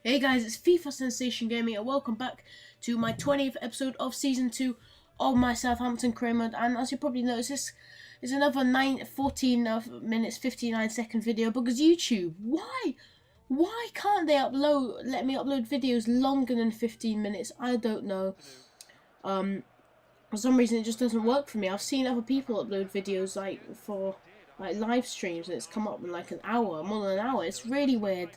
Hey guys, it's FIFA Sensation Gaming and welcome back to my 20th episode of Season 2 of my Southampton career mode. And as you probably noticed, this is another 14 minutes 59-second video because YouTube, why can't they let me upload videos longer than 15 minutes? I don't know. For some reason it just doesn't work for me. I've seen other people upload videos for live streams and it's come up in like an hour, more than an hour. It's really weird.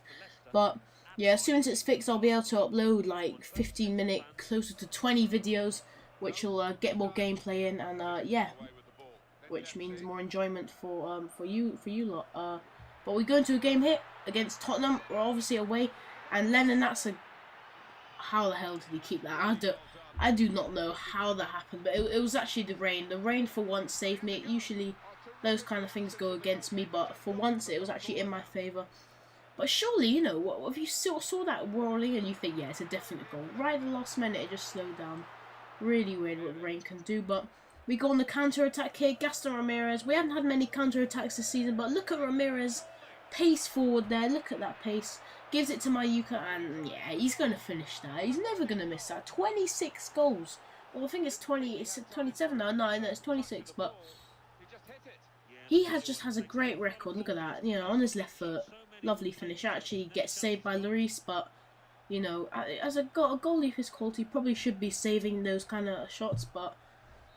But yeah, as soon as it's fixed, I'll be able to upload like 15-minute, closer to 20 videos, which will get more gameplay in, and yeah, which means more enjoyment for you lot. But we go into a game here against Tottenham. We're obviously away, and Lennon, how the hell did he keep that? I do not know how that happened, but it was actually the rain. The rain for once saved me. Usually those kind of things go against me, but for once it was actually in my favour. But surely, you know, what if you saw that rolling and you think, yeah, it's a definite goal. Right at the last minute, it just slowed down. Really weird what the rain can do, but we go on the counter-attack here. Gaston Ramirez. We haven't had many counter-attacks this season, but look at Ramirez. Pace forward there. Look at that pace. Gives it to Mayuka, and yeah, he's going to finish that. He's never going to miss that. 26 goals. Well, I think it's 27 now. No, it's 26, but he just has a great record. Look at that. You know, on his left foot. Lovely finish. Actually gets saved by Lloris, but you know, as a goalie of his quality, probably should be saving those kind of shots. But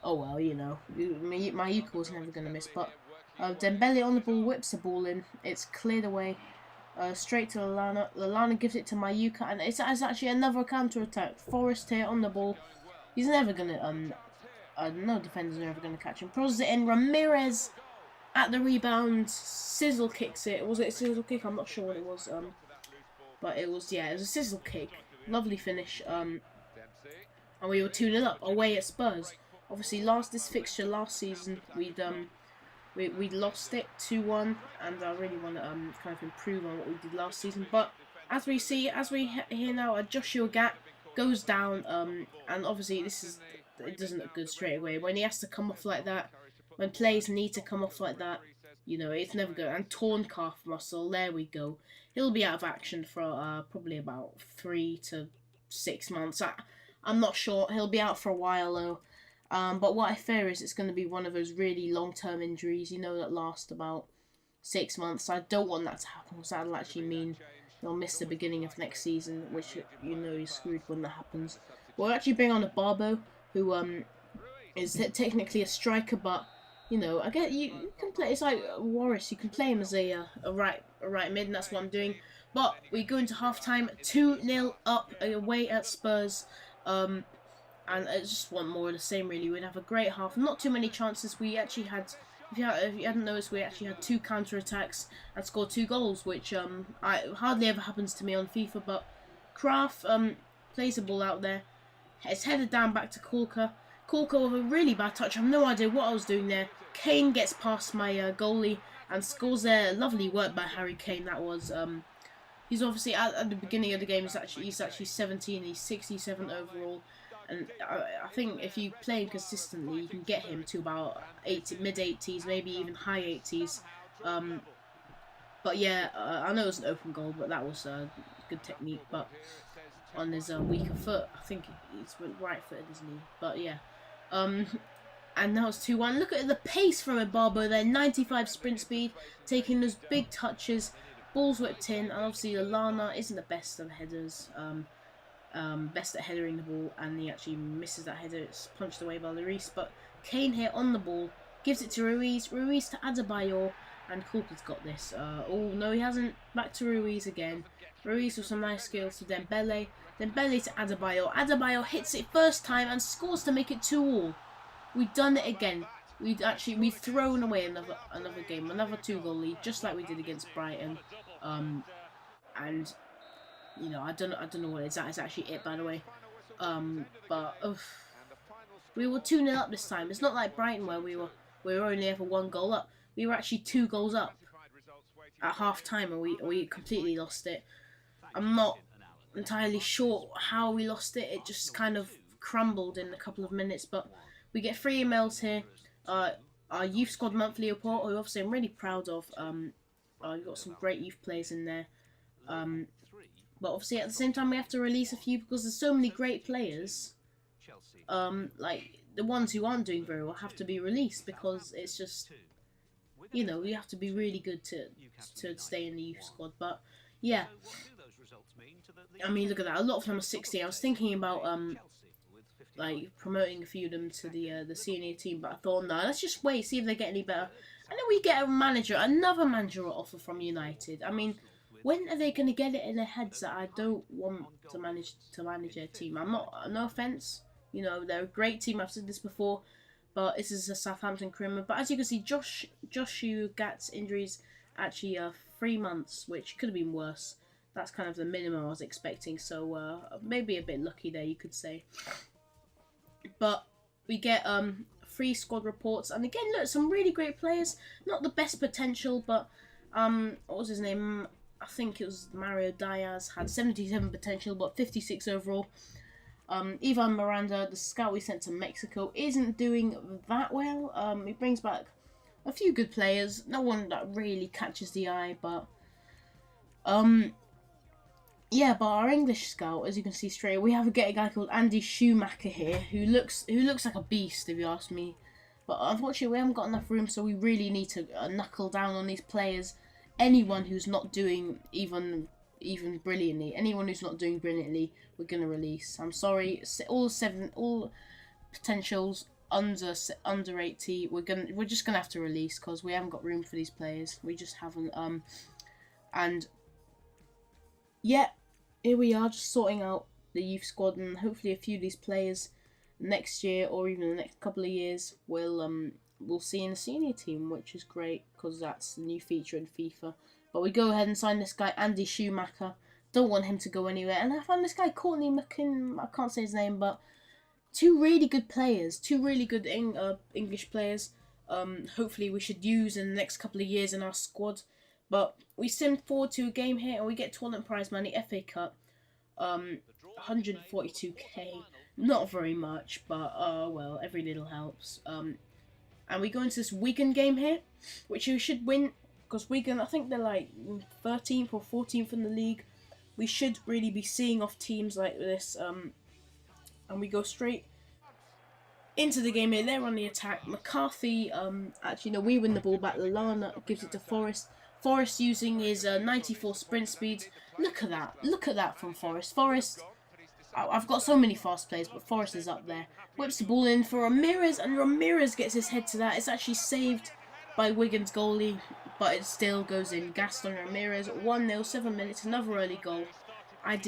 oh well, you know, Mayuka was never going to miss. But Dembele on the ball, whips the ball in. It's cleared away, straight to Lallana. Lallana gives it to Mayuka, and it's actually another counter attack. Forrest here on the ball. He's never going to no defender's never going to catch him. Crosses it in. Ramirez at the rebound, Sizzle kicks it. Was it a Sizzle kick? I'm not sure what it was. But it was, yeah, it was a Sizzle kick. Lovely finish. And we were 2-0 up away at Spurs. Obviously, this fixture last season, we'd lost it 2-1, and I really want to kind of improve on what we did last season. But as we hear now, Joshua Gat goes down, and obviously it doesn't look good straight away when he has to come off like that. When players need to come off like that, you know, it's never good. And torn calf muscle, there we go. He'll be out of action for probably about 3 to 6 months. I'm not sure. He'll be out for a while, though. But what I fear is it's going to be one of those really long-term injuries, you know, that last about 6 months. I don't want that to happen, because that'll actually mean he'll miss the beginning of next season, which, you know, he's screwed when that happens. We'll actually bring on a Barbo, who is technically a striker, but you know, I get you can play. It's like Warris. You can play him as a right mid, and that's what I'm doing. But we go into half time, 2-0 up away at Spurs, and I just want more of the same. Really, we'd have a great half. Not too many chances. We actually had. If you hadn't noticed, we actually had 2 counter attacks and scored 2 goals, which hardly ever happens to me on FIFA. But Kraft plays the ball out there. It's headed down back to Kulka. Kulka with a really bad touch. I have no idea what I was doing there. Kane gets past my goalie and scores there. Lovely work by Harry Kane. That was. He's obviously at the beginning of the game. He's actually 17. He's 67 overall, and I think if you play him consistently, you can get him to about mid 80s, maybe even high 80s. But yeah, I know it was an open goal, but that was good technique. But on his weaker foot, I think he's right-footed, isn't he? But yeah. And now it's 2-1. Look at the pace from Barbo there. 95 sprint speed, taking those big touches. Ball's whipped in, and obviously Lallana isn't the best of headers. Best at headering the ball, and he actually misses that header. It's punched away by Lloris. But Kane here on the ball, gives it to Ruiz. Ruiz to Adebayor, and Kulka's got this. Oh no, he hasn't. Back to Ruiz again. Ruiz with some nice skills to Dembele. Dembele to Adebayor. Adebayor hits it first time and scores to make it 2-2. We've done it again. We've thrown away another game, another 2-goal lead, just like we did against Brighton. And you know, I don't know what it is. That is actually it, by the way. But we were 2-0 up this time. It's not like Brighton where we were only ever 1 goal up. We were actually 2 goals up at half time, and we completely lost it. I'm not entirely sure how we lost it. It just kind of crumbled in a couple of minutes, but we get 3 emails here. Our youth squad monthly report, who obviously I'm really proud of. You've got some great youth players in there. But obviously at the same time we have to release a few because there's so many great players. Like the ones who aren't doing very well have to be released because it's just, you know, you have to be really good to stay in the youth squad. But yeah, I mean, look at that. A lot of them are 16. I was thinking about like promoting a few of them to the senior team, but I thought, no, let's just wait, see if they get any better. And then we get another manager offer from United. I mean, when are they going to get it in their heads that I don't want to manage their team? I'm not. No offense, you know, they're a great team. I've said this before, but this is a Southampton criminal. But as you can see, Joshua Gat's injuries actually 3 months, which could have been worse. That's kind of the minimum I was expecting. So maybe a bit lucky there, you could say. But we get 3 squad reports, and again, look, some really great players. Not the best potential, but what was his name? I think it was Mario Diaz. Had 77 potential, but 56 overall. Ivan Miranda, the scout we sent to Mexico, isn't doing that well. He brings back a few good players. No one that really catches the eye, but yeah, but our English scout, as you can see straight, we have a guy called Andy Schumacher here, who looks like a beast, if you ask me. But unfortunately, we haven't got enough room, so we really need to knuckle down on these players. Anyone who's not doing even brilliantly, we're gonna release. I'm sorry, all potentials under 80, we're just gonna have to release because we haven't got room for these players. We just haven't. And yeah, here we are, just sorting out the youth squad, and hopefully a few of these players next year or even the next couple of years we'll see in the senior team, which is great because that's the new feature in FIFA. But we go ahead and sign this guy Andy Schumacher. Don't want him to go anywhere. And I found this guy Courtney McKin. I can't say his name, but 2 really good players, 2 really good English players. Hopefully we should use in the next couple of years in our squad. But we send forward to a game here, and we get tournament prize money, FA Cup, 142k. Not very much, but well, every little helps. And we go into this Wigan game here, which we should win, because Wigan, I think they're like 13th or 14th in the league. We should really be seeing off teams like this. And we go straight into the game here. They're on the attack. McCarthy, actually, no, we win the ball back. Lallana gives it to Forrest. Forrest using his 94 sprint speed. Look at that. Look at that from Forrest. Forrest, I've got so many fast players, but Forrest is up there. Whips the ball in for Ramirez, and Ramirez gets his head to that. It's actually saved by Wigan's goalie, but it still goes in. Gaston Ramirez, 1-0, 7 minutes, another early goal. I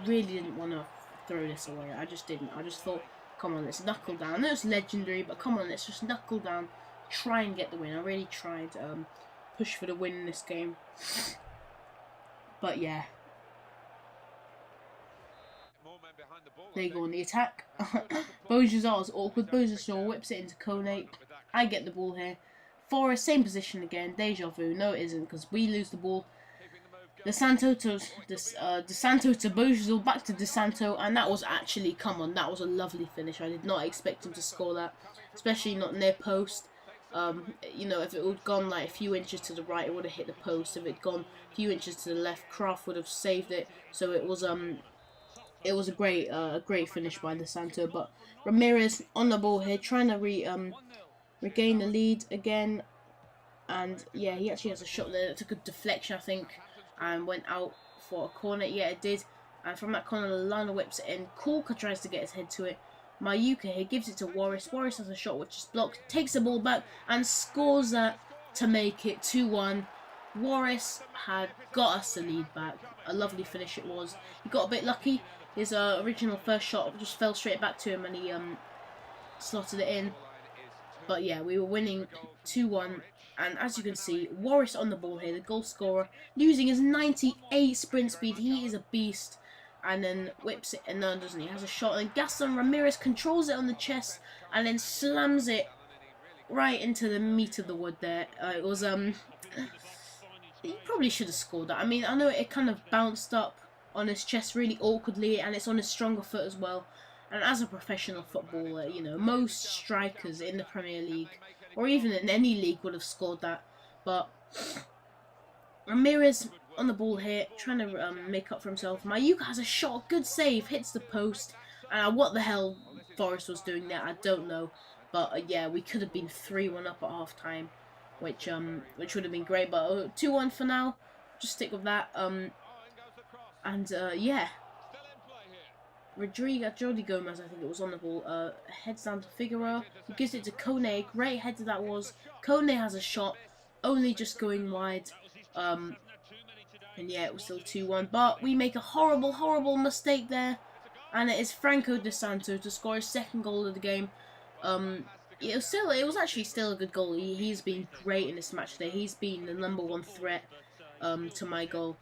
really didn't want to throw this away. I just didn't. I just thought, come on, let's knuckle down. I know it's legendary, but come on, let's just knuckle down. Try and get the win. I really tried to push for the win in this game. But yeah. There you go on the attack. Bojazar's awkward. Bojazar whips it into Kone. I get the ball here. Forrest, same position again. Deja vu. No, it isn't, because we lose the ball. DeSanto to Bojazar, back to DeSanto, and that was actually, come on, that was a lovely finish. I did not expect him to score that, especially not near post. You know, if it would gone like a few inches to the right, it would have hit the post. If it gone a few inches to the left, Kraft would have saved it. So it was a great finish by DeSanto. But Ramirez on the ball here, trying to regain the lead again. And yeah, he actually has a shot there that took a deflection, I think, and went out for a corner. Yeah, it did. And from that corner, Lallana whips it in. Corker tries to get his head to it. Mayuka here gives it to Warris. Warris has a shot which is blocked, takes the ball back and scores that to make it 2-1. Warris had got us the lead back. A lovely finish it was. He got a bit lucky. His original first shot just fell straight back to him and he slotted it in. But yeah, we were winning 2-1. And as you can see, Warris on the ball here, the goal scorer, using his 98 sprint speed. He is a beast. And then whips it, and no, doesn't he? Has a shot, and Gaston Ramirez controls it on the chest, and then slams it right into the meat of the wood there. It was, he probably should have scored that. I mean, I know it kind of bounced up on his chest really awkwardly, and it's on his stronger foot as well. And as a professional footballer, you know, most strikers in the Premier League, or even in any league, would have scored that. But Ramirez on the ball here, trying to make up for himself. Mayuka has a shot, good save, hits the post. What the hell Forest was doing there, I don't know. But yeah, we could have been 3-1 up at half time, which would have been great. But 2-1 for now. Just stick with that. Yeah. Jody Gomez, I think it was on the ball, heads down to Figueroa, he gives it to Kone, great header that was. Kone has a shot, only just going wide, and yeah, it was still 2-1, but we make a horrible, horrible mistake there, and it is Franco De Santo to score his second goal of the game. It was actually still a good goal. He's been great in this match today. He's been the #1 threat, to my goal.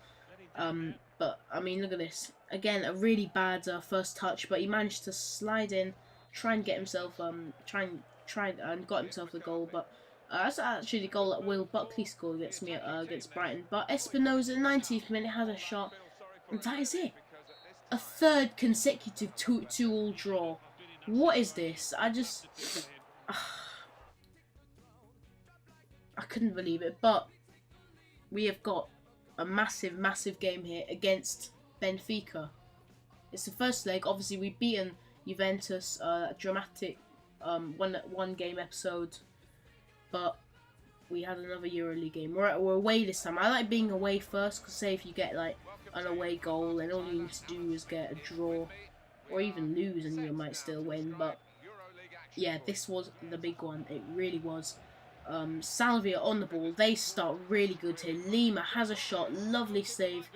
But I mean, look at this. Again, a really bad first touch, but he managed to slide in, try and get himself, and got himself the goal. But that's actually the goal that Will Buckley scored against Brighton. But Espinosa, 90th minute, has a shot, and that is it. A third consecutive 2-2 draw. What is this? I couldn't believe it. But we have got a massive, massive game here against Benfica. It's the first leg. Obviously, we've beaten Juventus, dramatic one game episode, but we had another EuroLeague game. We're away this time. I like being away first, because say if you get like an away goal, then all you need to do is get a draw, or even lose, and you might still win. But yeah, this was the big one. It really was. Salvia on the ball. They start really good here. Lima has a shot. Lovely save.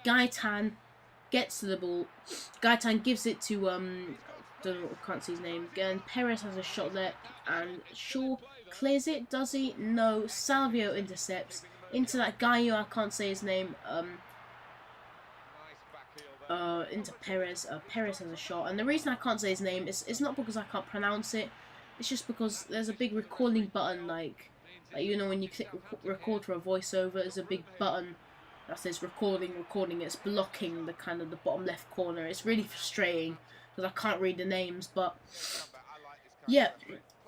Gaetan gets to the ball. Gaetan gives it to can't see his name. Again, Perez has a shot there, and Shaw clears it. Does he? No. Salvio intercepts into that guy who I can't say his name. Into Perez. Perez has a shot, and the reason I can't say his name is not because I can't pronounce it. It's just because there's a big recording button, like you know when you click record for a voiceover, there's a big button that says recording. It's blocking the bottom left corner. It's really frustrating because I can't read the names. But yeah,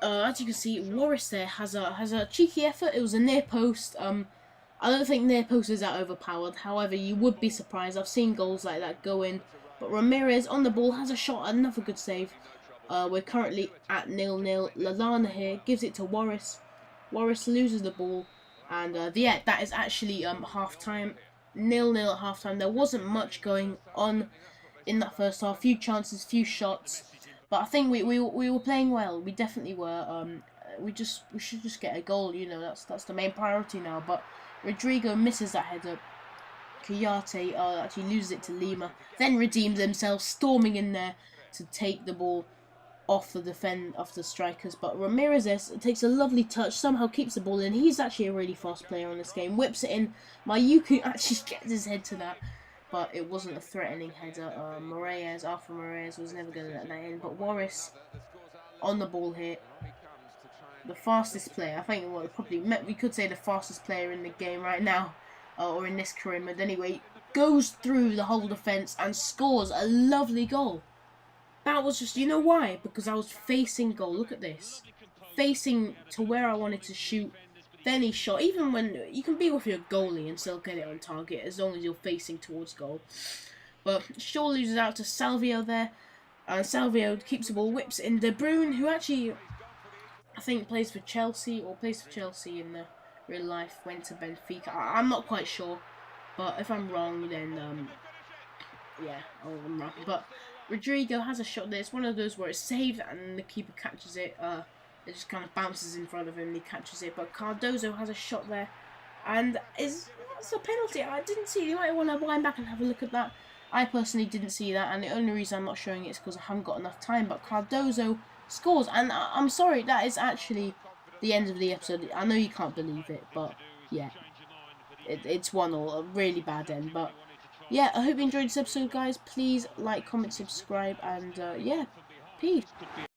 as you can see, Warris there has a cheeky effort. It was a near post. I don't think near post is that overpowered. However, you would be surprised. I've seen goals like that go in. But Ramirez on the ball has a shot. Another good save. We're currently at 0-0. Lallana here gives it to Warris. Warris loses the ball, and yeah, that is actually half time. 0-0 at half time. There wasn't much going on in that first half. Few chances, few shots, but I think we were playing well. We definitely were. We should just get a goal. You know, that's the main priority now. But Rodrigo misses that header. Kayate actually loses it to Lima. Then redeems himself, storming in there to take the ball off the strikers, but Ramirez takes a lovely touch, somehow keeps the ball in. He's actually a really fast player on this game, whips it in. Mayuku actually gets his head to that, but it wasn't a threatening header. Arthur Moraes was never going to let that in, but Warris on the ball here, the fastest player. I think we could say the fastest player in the game right now, or in this career mode anyway, goes through the whole defence and scores a lovely goal. That was just, you know why? Because I was facing goal. Look at this. Facing to where I wanted to shoot. Then he shot. Even when you can be with your goalie and still get it on target as long as you're facing towards goal. But Shaw loses out to Salvio there. And Salvio keeps the ball, whips in. De Bruyne, who actually, I think, plays for Chelsea in the real life, went to Benfica. I'm not quite sure. But if I'm wrong, then, yeah, I'm wrong. But Rodrigo has a shot there. It's one of those where it's saved and the keeper catches it. It just kind of bounces in front of him and he catches it. But Cardozo has a shot there. And it's a penalty. I didn't see it. You might want to wind back and have a look at that. I personally didn't see that. And the only reason I'm not showing it is because I haven't got enough time. But Cardozo scores. And I'm sorry, that is actually the end of the episode. I know you can't believe it. But yeah, it's 1-1. A really bad end. But yeah, I hope you enjoyed this episode, guys. Please like, comment, subscribe, and yeah, peace.